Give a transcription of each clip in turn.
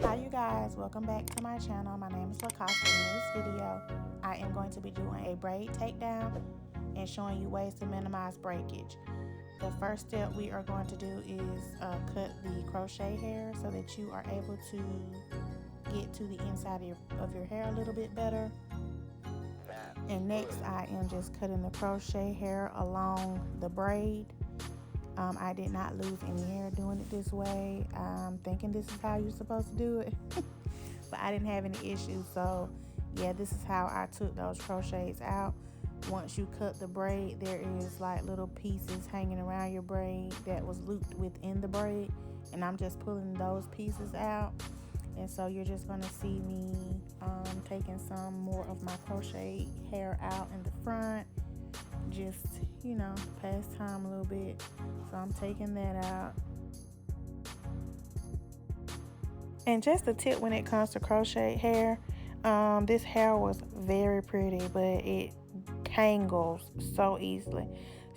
Hi you guys, welcome back to my channel. My name is Lacosta. In this video, I am going to be doing a braid takedown and showing you ways to minimize breakage. The first step we are going to do is cut the crochet hair so that you are able to get to the inside of your hair a little bit better. And next I am just cutting the crochet hair along the braid. I did not lose any hair doing it this way. I'm thinking this is how you're supposed to do it. But I didn't have any issues, so yeah, this is how I took those crochets out. Once you cut the braid, there is like little pieces hanging around your braid that was looped within the braid, and I'm just pulling those pieces out. And so you're just going to see me taking some more of my crochet hair out in the front, just, you know, pass time a little bit. So I'm taking that out. And just a tip when it comes to crochet hair, this hair was very pretty, but it tangles so easily.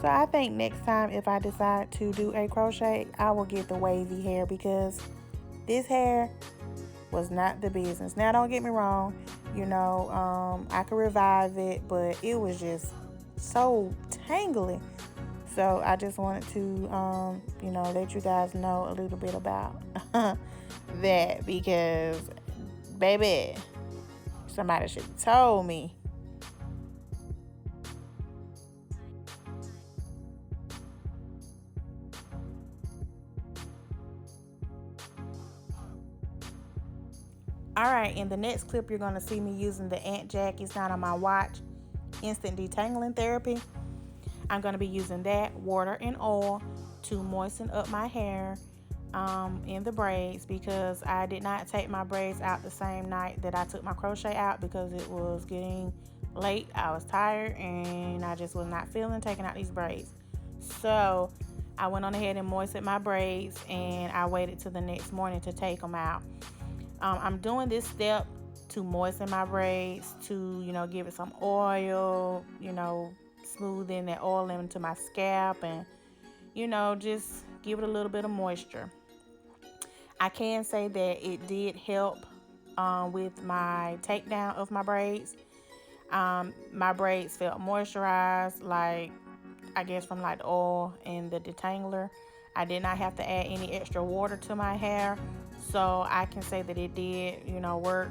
So I think next time if I decide to do a crochet, I will get the wavy hair, because this hair was not the business. Now don't get me wrong, you know, I could revive it, but it was just so tangly. So I just wanted to, you know, let you guys know a little bit about that, because, baby, somebody should have told me. Alright, in the next clip, you're going to see me using the Aunt Jackie's, not on my watch, instant detangling therapy. I'm going to be using that, water and oil, to moisten up my hair in the braids, because I did not take my braids out the same night that I took my crochet out, because it was getting late. I was tired and I just was not feeling taking out these braids. So I went on ahead and moistened my braids, and I waited till the next morning to take them out. I'm doing this step to moisten my braids, to, you know, give it some oil, you know, smoothing that oil into my scalp, and, you know, just give it a little bit of moisture. I can say that it did help with my takedown of my braids. My braids felt moisturized, like, I guess from like the oil and the detangler. I did not have to add any extra water to my hair, so I can say that it did, you know, work.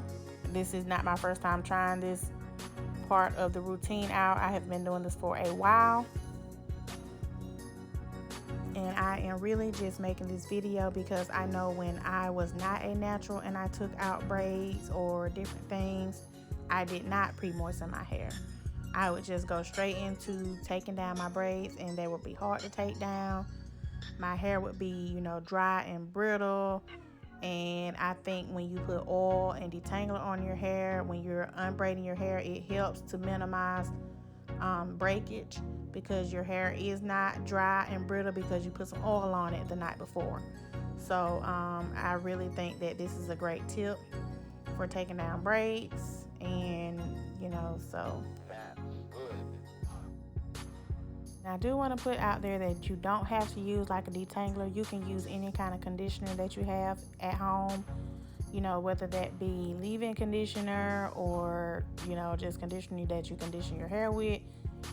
This is not my first time trying this part of the routine out. I have been doing this for a while, and I am really just making this video because I know when I was not a natural and I took out braids or different things, I did not pre-moisten my hair. I would just go straight into taking down my braids, and they would be hard to take down. My hair would be, you know, dry and brittle. And I think when you put oil and detangler on your hair, when you're unbraiding your hair, it helps to minimize breakage, because your hair is not dry and brittle because you put some oil on it the night before. So I really think that this is a great tip for taking down braids, and, you know, so I do want to put out there that you don't have to use like a detangler. You can use any kind of conditioner that you have at home, you know, whether that be leave-in conditioner or, you know, just conditioner that you condition your hair with.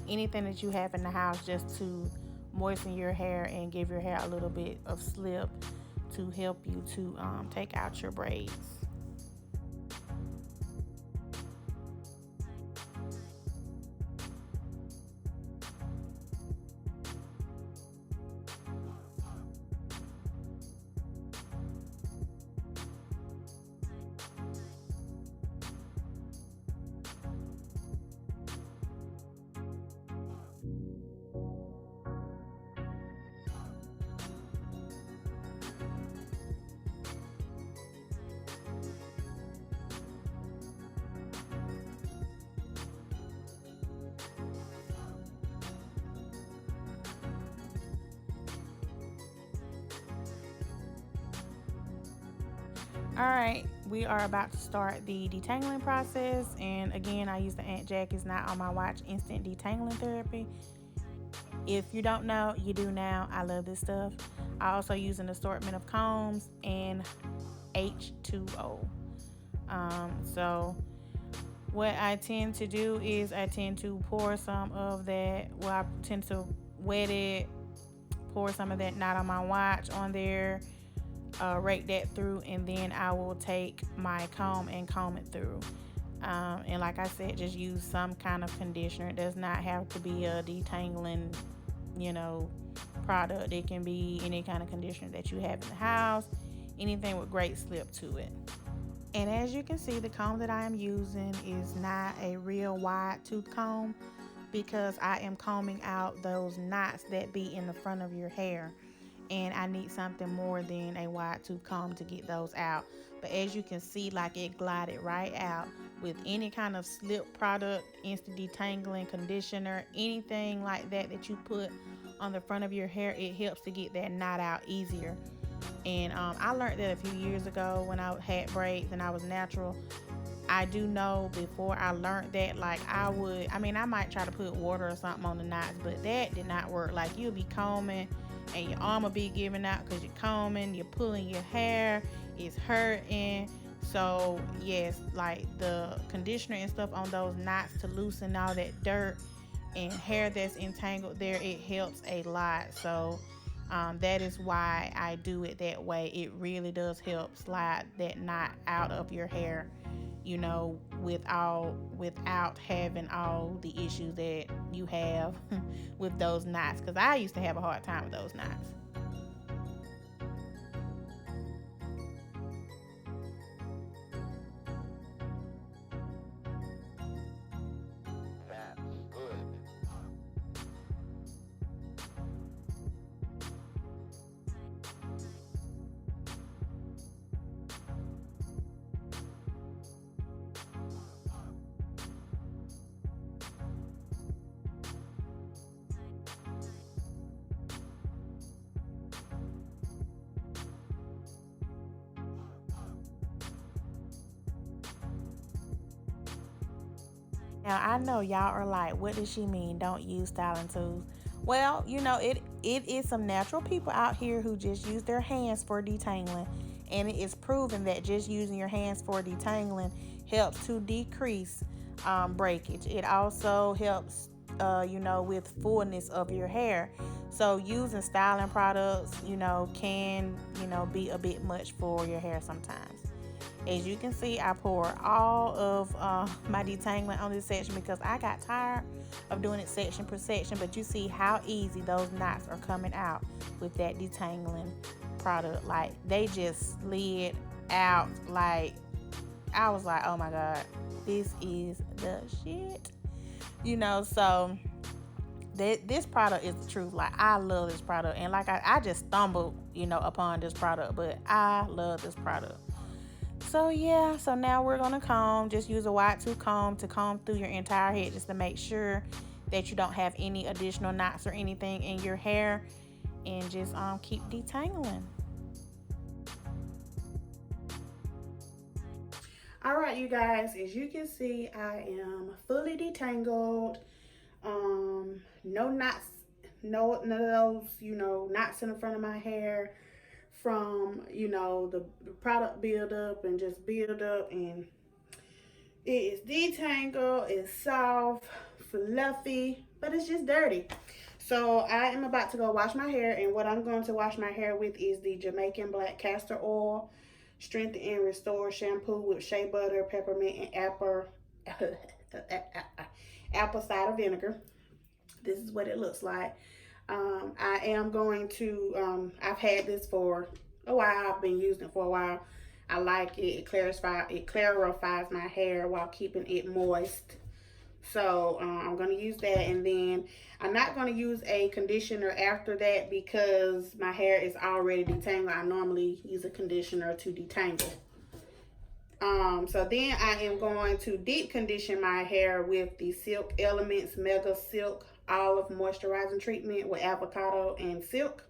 Anything that you have in the house just to moisten your hair and give your hair a little bit of slip to help you to take out your braids. Alright, we are about to start the detangling process, and again, I use the Aunt Jackie's Not On My Watch Instant Detangling Therapy. If you don't know, you do now. I love this stuff. I also use an Assortment of Combs and H2O. So what I tend to do is I tend to pour some of that, well, I tend to wet it, pour some of that Not On My Watch on there, rake that through, and then I will take my comb and comb it through. And like I said, just use some kind of conditioner. It does not have to be a detangling, product. It can be any kind of conditioner that you have in the house, anything with great slip to it. And as you can see, the comb that I am using is not a real wide tooth comb, because I am combing out those knots that be in the front of your hair, and I need something more than a wide tooth comb to get those out. But as you can see, like, it glided right out. With any kind of slip product, instant detangling, conditioner, anything like that that you put on the front of your hair, it helps to get that knot out easier. And I learned that a few years ago when I had braids and I was natural. I do know before I learned that, like, I might try to put water or something on the knots, but that did not work. Like, you'll be combing and your arm will be giving out because you're combing, you're pulling your hair, it's hurting. So yes, like, the conditioner and stuff on those knots to loosen all that dirt and hair that's entangled there, it helps a lot. So that is why I do it that way. It really does help slide that knot out of your hair, without having all the issues that you have with those knots, because I used to have a hard time with those knots. Now, I know y'all are like, what does she mean? Don't use styling tools. Well, it is some natural people out here who just use their hands for detangling. And it is proven that just using your hands for detangling helps to decrease breakage. It also helps, with fullness of your hair. So using styling products, can, be a bit much for your hair sometimes. As you can see, I pour all of my detangling on this section because I got tired of doing it section per section. But you see how easy those knots are coming out with that detangling product. Like, they just slid out. Like, I was like, oh my God, this is the shit. So this product is the truth. Like, I love this product. And like, I just stumbled, upon this product. But I love this product. So yeah, so now we're going to comb. Just use a wide tooth comb to comb through your entire head, just to make sure that you don't have any additional knots or anything in your hair, and just keep detangling. All right, you guys, as you can see, I am fully detangled. No knots, none of those, knots in the front of my hair from, the product buildup and just build up. And it is detangled, it's soft, fluffy, but it's just dirty. So I am about to go wash my hair, and what I'm going to wash my hair with is the Jamaican Black Castor Oil Strengthen and Restore Shampoo with shea butter, peppermint, and apple cider vinegar. This is what it looks like. I am going to, I've had this for a while. I've been using it for a while. I like it. It clarifies my hair while keeping it moist. So I'm going to use that, and then I'm not going to use a conditioner after that because my hair is already detangled. I normally use a conditioner to detangle. So then I am going to deep condition my hair with the Silk Elements Mega Silk Olive Moisturizing Treatment with avocado and silk.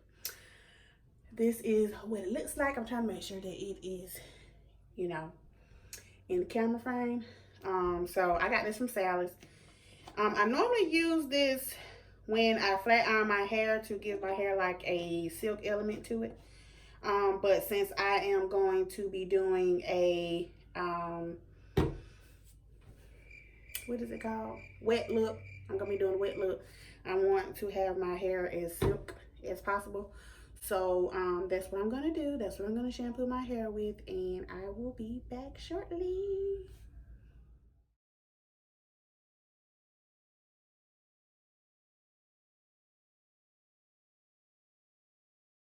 This is what it looks like. I'm trying to make sure that it is, in the camera frame. So I got this from Sally's. I normally use this when I flat iron my hair to give my hair like a silk element to it. But since I am going to be doing a what is it called? Wet look. I'm gonna be doing a wet look. I want to have my hair as silk as possible. So that's what I'm gonna do. That's what I'm gonna shampoo my hair with, and I will be back shortly.